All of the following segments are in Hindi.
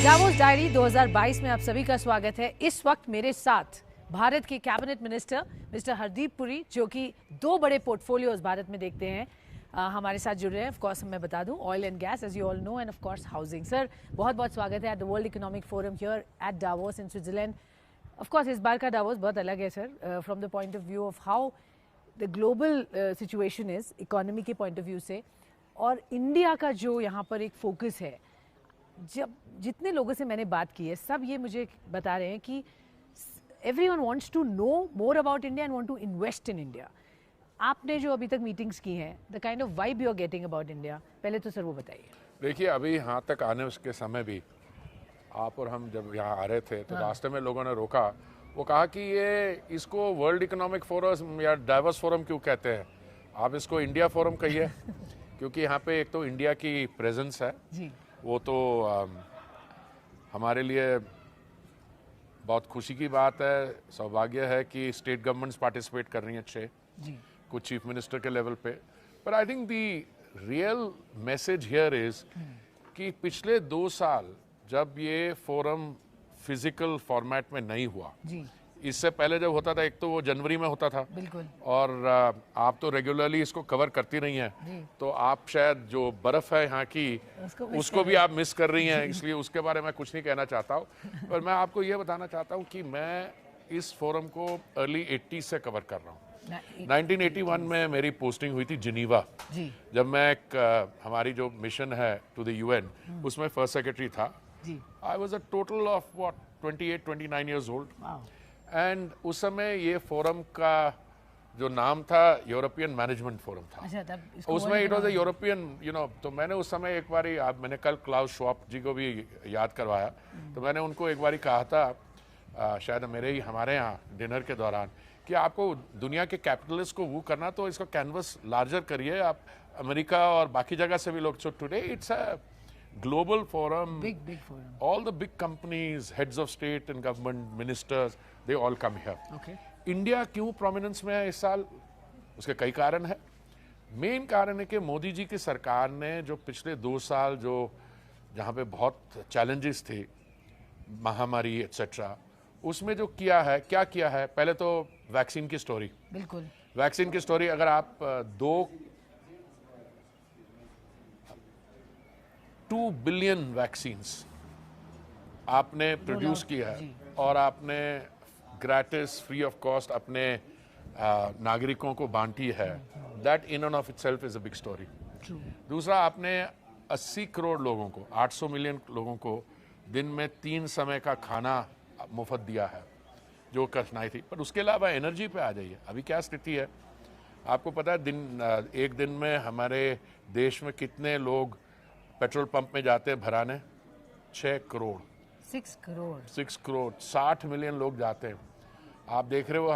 दावोस डायरी 2022 में आप सभी का स्वागत है। इस वक्त मेरे साथ भारत के cabinet minister mister Hardeep Puri, जो कि दो बड़े पोर्टफोलियोज भारत में देखते हैं, हमारे साथ जुड़ रहे हैं। ऑफ कोर्स मैं बता दूं, oil and gas as you all know, and of course housing. Sir, बहुत बहुत स्वागत है at the World Economic Forum here at Davos in Switzerland. Of course इस बार का डावोस बहुत अलग है sir, from the point of view of how the global situation is, economy के पॉइंट ऑफ व्यू से, और इंडिया का जो यहाँ पर एक फोकस है। जब जितने लोगों से मैंने बात की है, सब ये मुझे बता रहे हैं कि everyone wants to know more about India and want to invest in India. आपने जो अभी तक मीटिंग्स की हैं, the kind of vibe you are getting about India, पहले तो सर वो बताइए। देखिए, अभी यहाँ तक आने उसके समय भी आप और हम जब यहाँ आ रहे थे तो रास्ते में लोगों ने रोका, वो कहा कि ये इसको वर्ल्ड इकोनॉमिक फोरम या डाइवर्स फोरम क्यों कहते हैं, आप इसको इंडिया फोरम कहिए। क्योंकि यहाँ पे एक तो इंडिया की प्रेजेंस है जी। वो तो हमारे लिए बहुत खुशी की बात है, सौभाग्य है कि स्टेट गवर्नमेंट्स पार्टिसिपेट कर रही हैं अच्छे जी, कुछ चीफ मिनिस्टर के लेवल पे। पर I think the real message here is कि पिछले 2 साल जब ये फोरम फिजिकल फॉर्मेट में नहीं हुआ जी, इससे पहले जब होता था, एक तो वो जनवरी में होता था बिल्कुल, और आप तो रेगुलरली इसको कवर करती रही हैं, तो आप शायद जो बर्फ है यहाँ की उसको भी आप मिस कर रही हैं, इसलिए उसके बारे में कुछ नहीं कहना चाहता हूँ। पर मैं आपको ये बताना चाहता हूँ कि मैं इस फोरम को अर्ली 80s से कवर कर रहा हूँ। 1981 में मेरी पोस्टिंग हुई थी जिनीवा, जब मैं हमारी जो मिशन है टू द UN, उसमें फर्स्ट सेक्रेटरी था। I was a total of 28-29 years old, and उस समय ये फोरम का जो नाम था यूरोपियन मैनेजमेंट फोरम था। अच्छा, उसमें इट वाज अ यूरोपियन तो मैंने उस समय एक बारी मैंने कल क्लाउस श्वाब जी को भी याद करवाया, तो मैंने उनको एक बारी कहा था शायद हमारे यहाँ डिनर के दौरान कि आपको दुनिया के कैपिटलिस्ट को वो करना तो इसका कैनवस लार्जर करिए, आप अमेरिका और बाकी जगह से भी लोग। So today it's a global forum, big forum. All the big companies, heads of state and government, ministers, they all come here. Okay. India क्यों prominence में है इस साल? उसके कई कारण है। मेन कारण है कि मोदी जी की सरकार ने जो पिछले 2 साल जो जहाँ पे बहुत challenges थे, महामारी एटसेट्रा, उसमें जो किया है, क्या किया है? पहले तो वैक्सीन की स्टोरी, बिल्कुल वैक्सीन की स्टोरी। अगर आप 2 बिलियन वैक्सीन्स आपने प्रोड्यूस किया है और आपने ग्रेटिस फ्री ऑफ कॉस्ट अपने नागरिकों को बांटी है, that in end of itself is a big story. दूसरा, आपने 80 करोड़ लोगों को, 800 मिलियन लोगों को दिन में 3 समय का खाना मुफ्त दिया है, जो कठिनाई थी। पर उसके अलावा एनर्जी पे आ जाइए, अभी क्या स्थिति है आपको पता है। एक दिन में हमारे देश में कितने लोग पेट्रोल पंप में जाते हैं भराने? 6 करोड़ 6 करोड़ 60 मिलियन लोग जाते हैं। आप देख रहे हो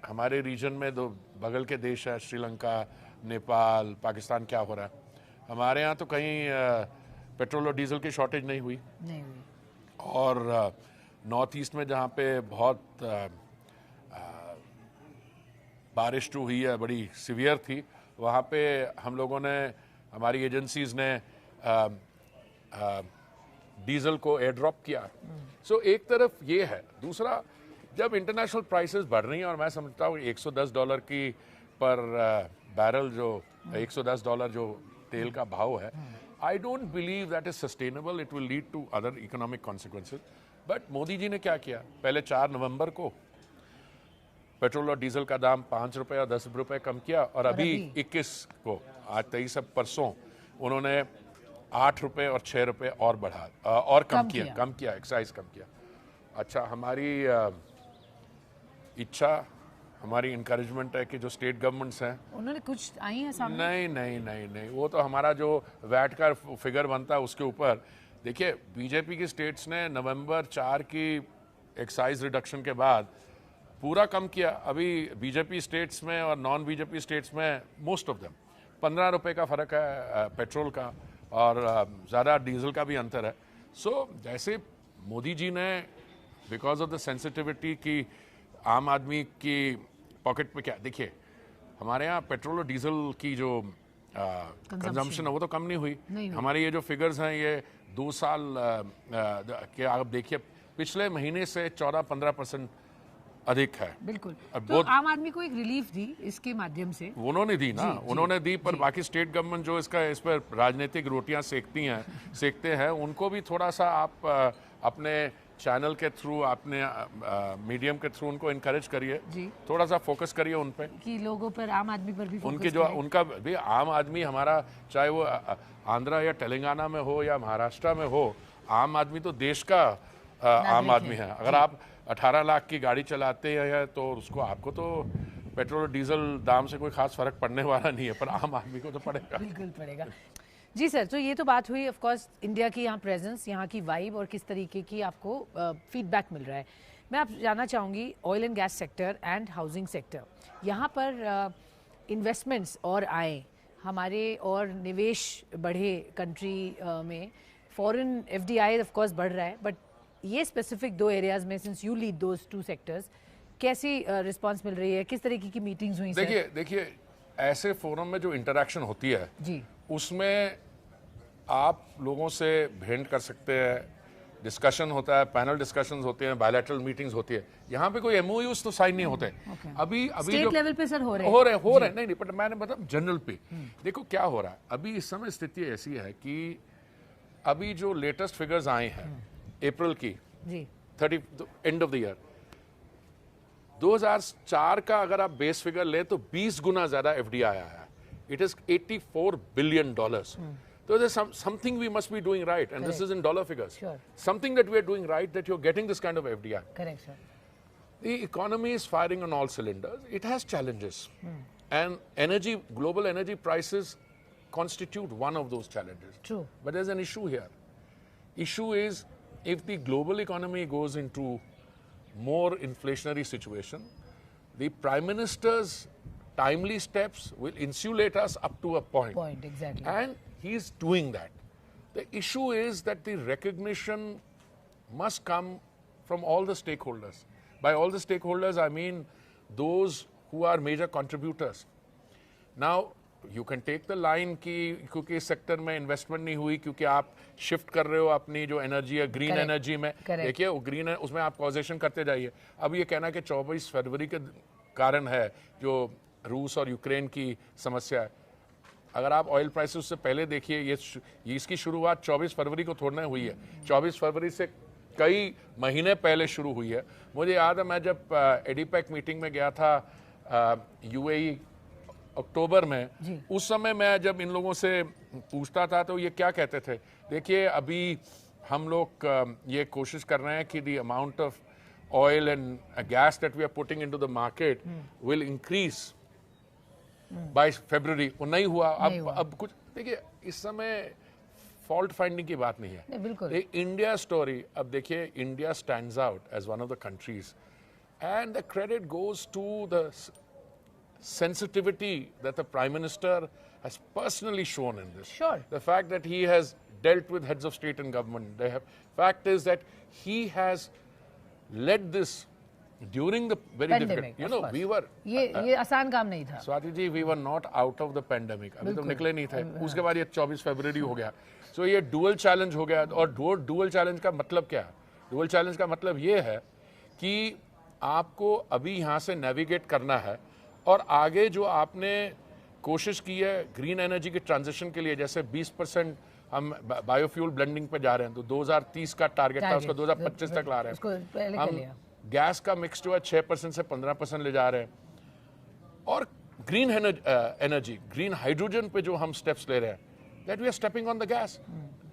हमारे रीजन में दो बगल के देश है, श्रीलंका, नेपाल, पाकिस्तान, क्या हो रहा है। हमारे यहाँ तो कहीं पेट्रोल और डीजल की शॉर्टेज नहीं हुई। और नॉर्थ ईस्ट में जहाँ पे बहुत बारिश जो हुई है, बड़ी सीवियर थी, वहाँ पे हम लोगों ने, हमारी एजेंसीज ने डीजल को एयर ड्रॉप किया। सो एक तरफ ये है। दूसरा, जब इंटरनेशनल प्राइसेस बढ़ रही हैं, और मैं समझता हूँ $110 की पर बैरल, जो $110 जो तेल का भाव है, I don't believe that is sustainable, it will lead to other economic consequences. But Modi ji ने क्या किया, पहले 4 नवंबर को पेट्रोल और डीजल का दाम 5 रुपए और 10 रुपए कम किया, और अभी 21 को, आज 23 परसों, उन्होंने 8 रुपए और 6 रुपए और बढ़ा और कम किया, एक्साइज कम किया। अच्छा, हमारी इच्छा, हमारी इंकरेजमेंट है कि जो स्टेट गवर्नमेंट्स हैं, उन्होंने कुछ आई है सामने? नहीं, वो तो हमारा जो वैट का फिगर बनता है उसके ऊपर। देखिए, बीजेपी की स्टेट्स ने नवंबर 4 की एक्साइज रिडक्शन के बाद पूरा कम किया। अभी बीजेपी स्टेट्स में और नॉन बीजेपी स्टेट्स में मोस्ट ऑफ देम 15 रुपए का फ़र्क है पेट्रोल का, और ज़्यादा डीजल का भी अंतर है। सो जैसे मोदी जी ने बिकॉज ऑफ द सेंसिटिविटी की आम आदमी की पॉकेट पे, क्या देखिए, हमारे यहाँ पेट्रोल और डीजल की जो कंजम्पशन है वो तो कम नहीं हुई। हमारे ये जो फिगर्स हैं ये 2 साल के आप देखिए पिछले महीने से 14-15% अधिक है। बिल्कुल। तो आम आदमी को एक रिलीफ दी इसके माध्यम से, उन्होंने दी ना, उन्होंने दी, पर बाकी स्टेट गवर्नमेंट जो इस पर राजनीतिक रोटियां सेकते हैं उनको भी थोड़ा सा आप अपने चैनल के थ्रू, अपने मीडियम के थ्रू उनको इनकरेज करिए, थोड़ा सा फोकस करिए उन पे कि लोगों पर, आम आदमी पर भी उनके जो उनका भी आम आदमी हमारा, चाहे वो आंध्रा या तेलंगाना में हो या महाराष्ट्र में हो, आम आदमी तो देश का आम आदमी है। अगर आप 18 लाख की गाड़ी चलाते हैं तो उसको, आपको तो पेट्रोल और डीजल दाम से कोई खास फर्क पड़ने वाला नहीं है, पर आम आदमी को तो पड़ेगा। बिल्कुल पड़ेगा। जी सर, तो ये तो बात हुई ऑफ कोर्स इंडिया की यहाँ प्रेजेंस, यहाँ की वाइब और किस तरीके की आपको फीडबैक मिल रहा है। मैं आप जानना चाहूँगी oil and gas sector and housing sector, यहाँ पर इन्वेस्टमेंट्स और आए हमारे और निवेश बढ़े कंट्री में, फॉरेन FDI ऑफ कोर्स बढ़ रहा है, बट ये स्पेसिफिक 2 एरियाज में, since you lead those 2 sectors, कैसी रिस्पांस मिल रही है, किस तरीके की मीटिंग्स हुई? देखिए ऐसे फोरम में जो इंटरेक्शन होती है जी, उसमें आप लोगों से भेंट कर सकते हैं, डिस्कशन होता है, पैनल डिस्कशंस होते हैं, बायलैटरल मीटिंग्स होती है। यहाँ पे कोई MOUs तो साइन नहीं होते। अभी स्टेट लेवल पे सर हो रहे हैं नहीं, बट मैंने मतलब जनरल पे देखो क्या हो रहा है। अभी इस समय स्थिति ऐसी है कि अभी जो लेटेस्ट फिगर्स आए हैं अप्रैल की, 30 एंड ऑफ द ईयर, 2004 का अगर आप बेस फिगर ले तो 20 गुना ज्यादा FDI आया है। It is $84 billion. So there's something we must be doing right, and this is in dollar figures. Sure. Something that we are doing right, that you're getting this kind of FDI. Correct, sir. The economy is firing on all cylinders. It has challenges, and global energy prices constitute one of those challenges. True. But there's an issue here. Issue is, if the global economy goes into more inflationary situation, the Prime Minister's timely steps will insulate us up to a point. Exactly. And he's doing that. The issue is that the recognition must come from all the stakeholders. By all the stakeholders, I mean those who are major contributors. Now, you can take the line कि क्योंकि इस सेक्टर में इन्वेस्टमेंट नहीं हुई, क्योंकि आप शिफ्ट कर रहे हो अपनी जो एनर्जी है ग्रीन एनर्जी में, देखिए वो ग्रीन है, उसमें आप कॉजेशन करते जाइए। अब ये कहना कि 24 फरवरी के कारण है जो रूस और यूक्रेन की समस्या है, अगर आप ऑयल प्राइसेस से पहले देखिए, ये इसकी शुरुआत 24 फरवरी को थोड़ा हुई है, 24 फरवरी से कई महीने पहले शुरू हुई है। मुझे याद है मैं जब एडीपैक मीटिंग में गया था UAE अक्टूबर में, उस समय मैं जब इन लोगों से पूछता था तो ये क्या कहते थे, देखिए अभी हम लोग ये कोशिश कर रहे हैं कि the amount of oil and gas that we are putting into the market will increase by February. वो नहीं हुआ। अब कुछ देखिए, इस समय फॉल्ट फाइंडिंग की बात नहीं है। बिल्कुल। इंडिया स्टोरी, अब देखिए India stands out as one of the countries, and the credit goes to the sensitivity that the Prime Minister has personally shown in this. Sure. The fact that he has dealt with heads of state and government. Fact is that he has led this during the very pandemic, difficult, we were ये आसान काम नहीं था Swati ji, we were not out of the pandemic, अभी तो निकले नहीं थे, उसके बाद ये 24 फरवरी हो गया। सो ये डुअल चैलेंज हो गया। और डुअल चैलेंज का मतलब क्या है? डुअल चैलेंज का मतलब ये है कि आपको अभी यहाँ से नेविगेट करना है, और आगे जो आपने कोशिश की है ग्रीन एनर्जी के ट्रांजिशन के लिए, जैसे 20% हम बायोफ्यूल ब्लेंडिंग पे जा रहे हैं, तो 2030 का टारगेट था, उसको 2025 तक ला रहे हैं। हम गैस का मिक्स जो है 6% से 15% ले जा रहे हैं, और ग्रीन एनर्जी, ग्रीन हाइड्रोजन पे जो हम स्टेप्स ले रहे हैं, that we are stepping on the gas,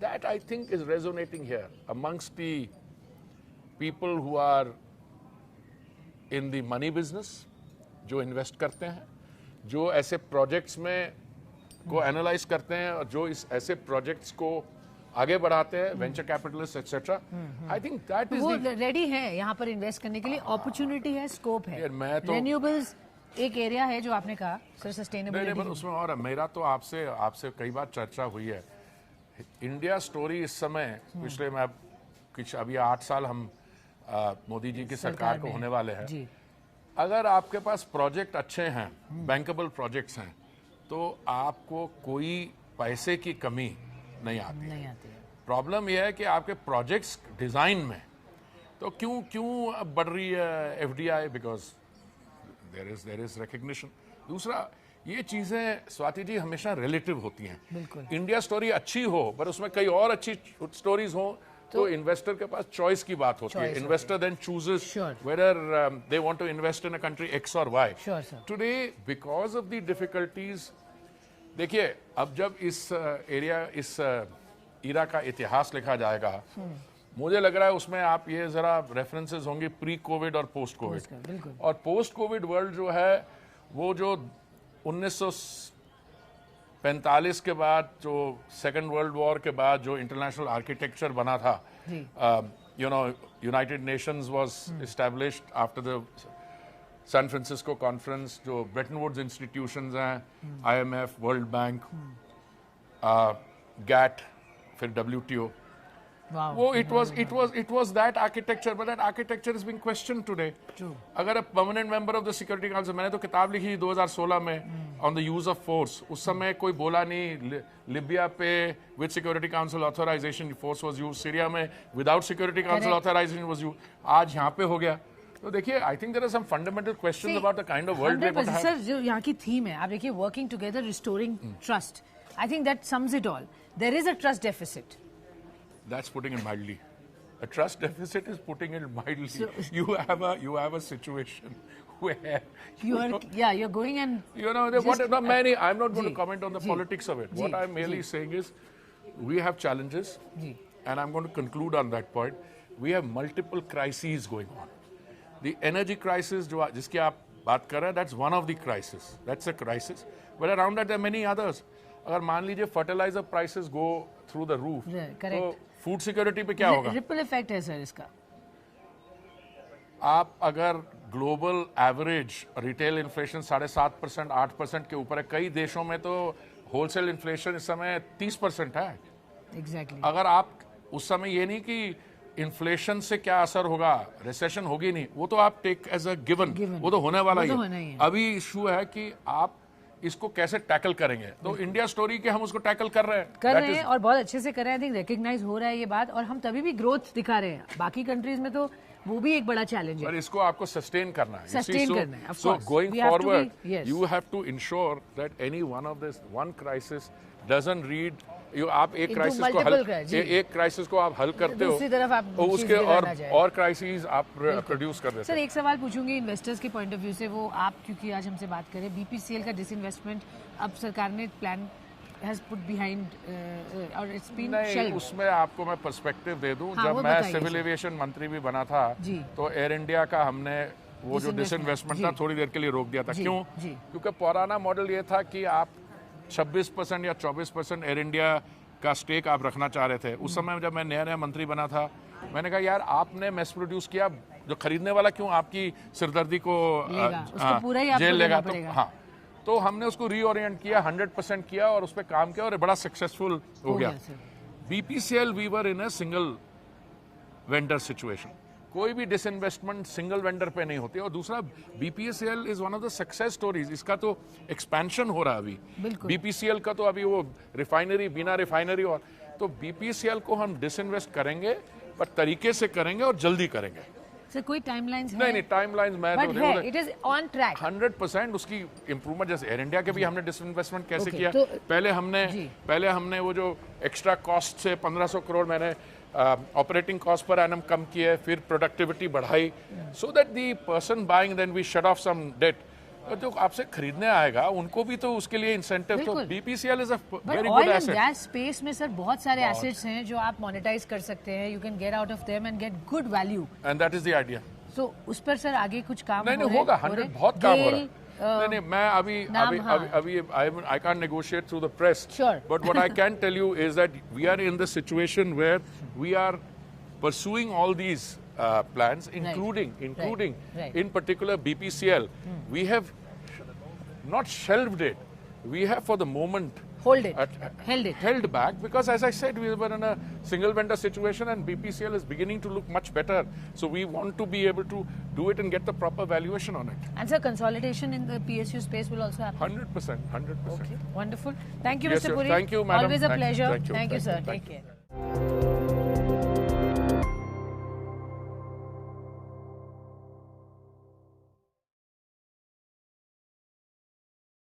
that I think is resonating here amongst the people who are in the money business, जो इन्वेस्ट करते हैं, जो ऐसे प्रोजेक्ट्स में को एनालाइज करते हैं, और जो इस ऐसे प्रोजेक्ट्स को आगे बढ़ाते हैं, venture capitalist etcetera. I think that is, वो रेडी है यहाँ पर इन्वेस्ट करने के लिए, अपॉर्चुनिटी है, स्कोप है। रिन्यूएबल्स एक एरिया है जो आपने कहा सर, सस्टेनेबल उसमें। और मेरा तो आपसे कई बार चर्चा हुई है, इंडिया स्टोरी इस समय पिछले में कुछ अभी 8 साल हम मोदी जी की सरकार को होने वाले हैं। अगर आपके पास प्रोजेक्ट अच्छे हैं, बैंकेबल प्रोजेक्ट्स हैं, तो आपको कोई पैसे की कमी नहीं आती है। प्रॉब्लम यह है कि आपके प्रोजेक्ट्स डिजाइन में तो क्यों अब बढ़ रही है FDI, because there is recognition. दूसरा, ये चीजें स्वाति जी हमेशा रिलेटिव होती हैं। इंडिया स्टोरी अच्छी हो पर उसमें कई और अच्छी स्टोरीज हो तो इन्वेस्टर के पास चॉइस की बात होती है। Investor then chooses whether they want to invest in a country X और Y। Today because of the difficulties, देखिए अब जब इस इरा का इतिहास लिखा जाएगा, मुझे लग रहा है उसमें आप ये जरा रेफरेंसेस होंगे प्री कोविड और पोस्ट कोविड। और पोस्ट कोविड वर्ल्ड जो है वो जो 1945 के बाद जो सेकेंड वर्ल्ड वॉर के बाद जो इंटरनेशनल आर्किटेक्चर बना था, United Nations was established after the San Francisco conference, जो ब्रेटन वुड्स इंस्टीट्यूशंस हैं, IMF, वर्ल्ड बैंक, GATT, फिर WTO, वो it was that architecture, but that architecture is being questioned today. अगर a permanent member of the Security Council, मैंने तो किताब लिखी 2016 में on the use of force, उस समय कोई बोला नहीं लिबिया पे with Security Council authorization force was used, Syria में without Security Council authorization was used, आज यहाँ पे हो गया। तो देखिए, I think there are some fundamental questions about the kind of world we would have. Sir, जो यहाँ की थीम है, आप देखिए working together, restoring trust. I think that sums it all. There is a trust deficit. That's putting it mildly. A trust deficit is putting it mildly. So, you have a situation where you're going and I'm not going to comment on the politics of it. What I'm merely saying is we have challenges, and I'm going to conclude on that point. We have multiple crises going on. The energy crisis, जिसकी आप बात कर रहे हैं, that's one of the crises. That's a crisis. But around that there are many others. अगर मान लीजिए fertiliser prices go through the roof, तो फूड सिक्योरिटी पे क्या होगा? रिपल इफेक्ट है सर इसका। आप अगर ग्लोबल एवरेज रिटेल इन्फ्लेशन 7.5%, 8% के ऊपर है, कई देशों में तो होलसेल इन्फ्लेशन इस समय 30% है। Exactly. अगर आप उस समय ये नहीं कि इन्फ्लेशन से क्या असर होगा, रिसेशन होगी नहीं, वो तो आप टेक एज अ गिवन, वो तो होने वाला ही है। अभी इशू है कि आप इसको कैसे टैकल करेंगे। तो इंडिया स्टोरी के हम उसको टैकल कर रहे हैं और बहुत अच्छे से कर रहे हैं। आई थिंक रिकॉग्नाइज हो रहा है ये बात, और हम तभी भी ग्रोथ दिखा रहे हैं। बाकी कंट्रीज में तो वो भी एक बड़ा चैलेंज है, पर इसको आपको सस्टेन करना है। So going forward you have to ensure that any one of this one crisis doesn't read आप एक क्राइसिस को आप हल करते हो, उसके और क्राइसिस आप प्रोड्यूस कर देते हैं। सर, एक सवाल पूछूंगी इन्वेस्टर्स के पॉइंट ऑफ व्यू से, वो आप क्योंकि आज हमसे बात करें, BPCL का डिसइन्वेस्टमेंट अब सरकार ने प्लान हैज पुट बिहाइंड और इट्स बीन शेल्व्ड। उसमें आपको मैं पर्सपेक्टिव दे दूं, जब मैं सिविल एविएशन मंत्री भी बना था तो एयर इंडिया का हमने वो जो डिसइन्वेस्टमेंट था थोड़ी देर के लिए रोक दिया था। क्यों? क्योंकि पुराना मॉडल ये था कि आप 26% या 24% एयर इंडिया का स्टेक आप रखना चाह रहे थे। उस समय जब मैं नया मंत्री बना था, मैंने कहा यार आपने मैस प्रोड्यूस किया, जो खरीदने वाला क्यों आपकी सिरदर्दी को जेल लेगा? तो हाँ, तो हमने उसको रीओरिएंट किया, 100% किया और उस पर काम किया और बड़ा सक्सेसफुल हो गया। BPCL we were in a single vendor situation, कोई भी डिसइन्वेस्टमेंट सिंगल वेंडर पे नहीं होती। और दूसरा, BPCL is one of the success stories, इसका तो एक्सपेंशन हो रहा है अभी। BPCL का तो अभी वो रिफाइनरी, बिना रिफाइनरी, और तो BPCL को हम डिसइन्वेस्ट करेंगे पर तरीके से करेंगे और जल्दी करेंगे। सर, कोई टाइमलाइंस है? नहीं, टाइमलाइंस मैं तो इट इज ऑन ट्रैक 100%। उसकी इंप्रूवमेंट, जैसे एयर इंडिया के भी हमने डिसइन्वेस्टमेंट कैसे किया, पहले हमने वो जो एक्स्ट्रा कॉस्ट से 1500 करोड़ मैंने ऑपरेटिंग कॉस्ट पर एनम कम किए, फिर प्रोडक्टिविटी बढ़ाई, so that the person buying then we shut off some debt. जो आपसे खरीदने आएगा उनको भी तो उसके लिए इंसेंटिव। तो BPCL is a very good asset. Gas space में सर बहुत सारे एसेट्स हैं जो आप मोनेटाइज कर सकते हैं। You can get out of them and get good value, and that is the idea. So उस पर सर आगे कुछ काम नहीं होगा, 100 बहुत काम हो रहा है। नहीं, मैं अभी I can't negotiate through the press. Sure. But what I can tell you is that we are in the situation where we are pursuing all these plans, including in particular BPCL. We have not shelved it. We have for the moment held it. Held back because, as I said, we were in a single vendor situation and BPCL is beginning to look much better. So we want to be able to do it and get the proper valuation on it. And sir, consolidation in the PSU space will also happen? 100%. Okay, wonderful. Thank you, Yes, Mr. sir. Puri. Thank you, madam. Always a pleasure. Thank you, sir. thank Take you. care.